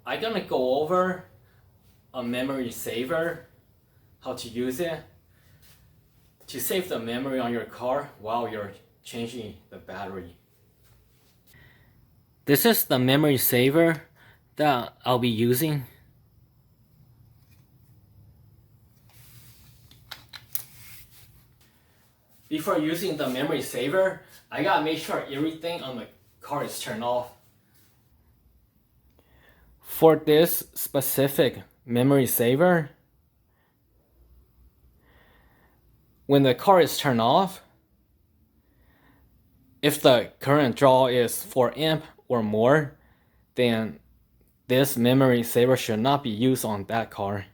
I'm gonna go over a memory saver, how to use it to save the memory on your car while you're changing the battery. This is the memory saver that I'll be using. Before using the memory saver, I gotta make sure everything on the car is turned off. For this specific memory saver, when the car is turned off, if the current draw is 4 amp or more, then this memory saver should not be used on that car.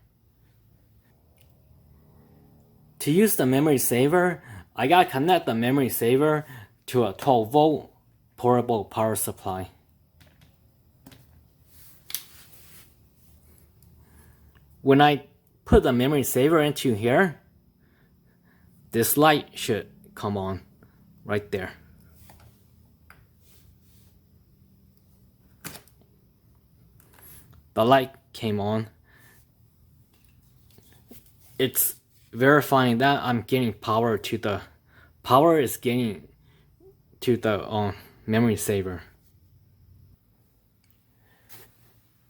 To use the memory saver, I gotta connect the memory saver to a 12-volt portable power supply. When I put the memory saver into here, this light should come on right there. The light came on. It's verifying that I'm getting power to the memory saver.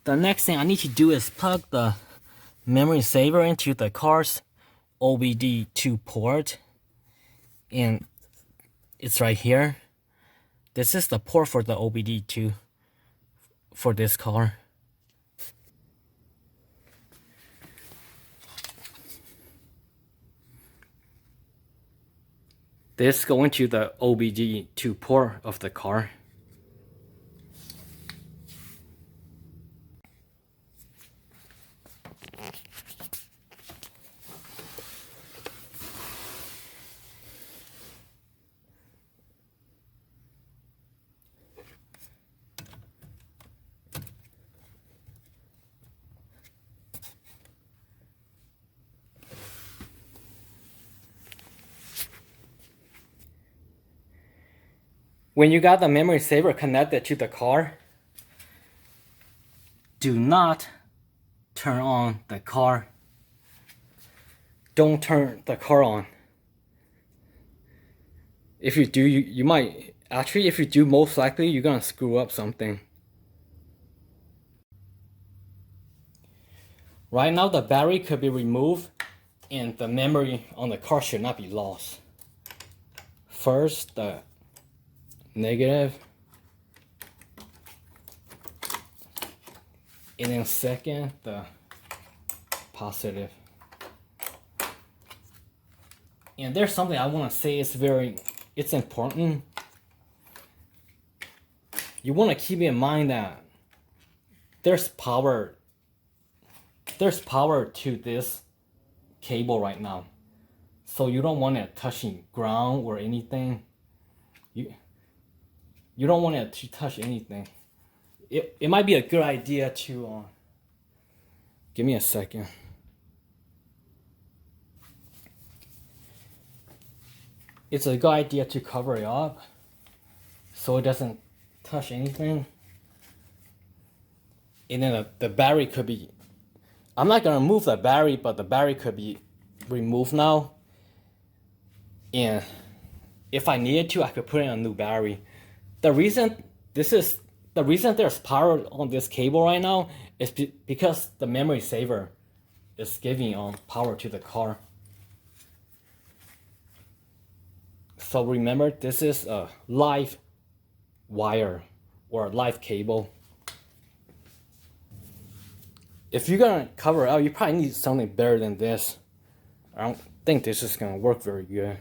The next thing I need to do is plug the memory saver into the car's OBDII port, and it's right here. This is the port for the OBDII for this car. This goes into the OBDII port of the car. When you got the memory saver connected to the car, do not turn on the car. Don't turn the car on. If you do, you might, actually if you do, most likely you're gonna screw up something. Right now the battery could be removed and the memory on the car should not be lost. First, the negative, and then second, the positive. And there's something I want to say it's important. You want to keep in mind that there's power to this cable right now, so you don't want it touching ground or anything. You don't want it to touch anything. It might be a good idea to give me a second. It's a good idea to cover it up so it doesn't touch anything. And then the battery could be, I'm not gonna move the battery, but the battery could be removed now. And if I needed to, I could put in a new battery. The reason there's power on this cable right now is because the memory saver is giving power to the car. So remember, this is a live wire or a live cable. If you're gonna cover it up, you probably need something better than this. I don't think this is gonna work very good.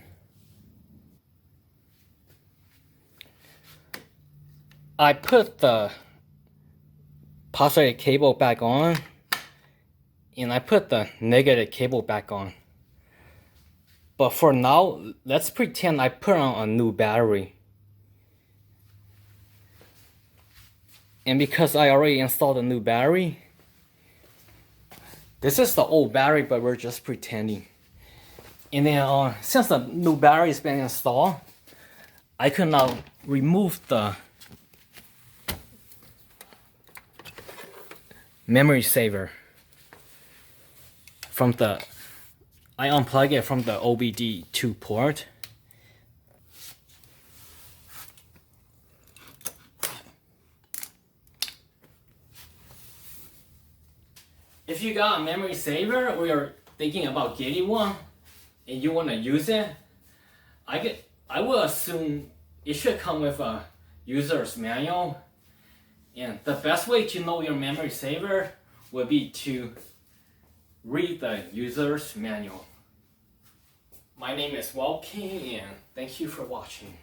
I put the positive cable back on, and I put the negative cable back on. But for now, let's pretend I put on a new battery. And because I already installed a new battery, this is the old battery, but we're just pretending. And then since the new battery has been installed, I can now remove memory saver from the, I unplug it from the OBDII port. If you got a memory saver or you're thinking about getting one and you want to use it, I will assume it should come with a user's manual. And the best way to know your memory saver would be to read the user's manual. My name is Welking, and thank you for watching.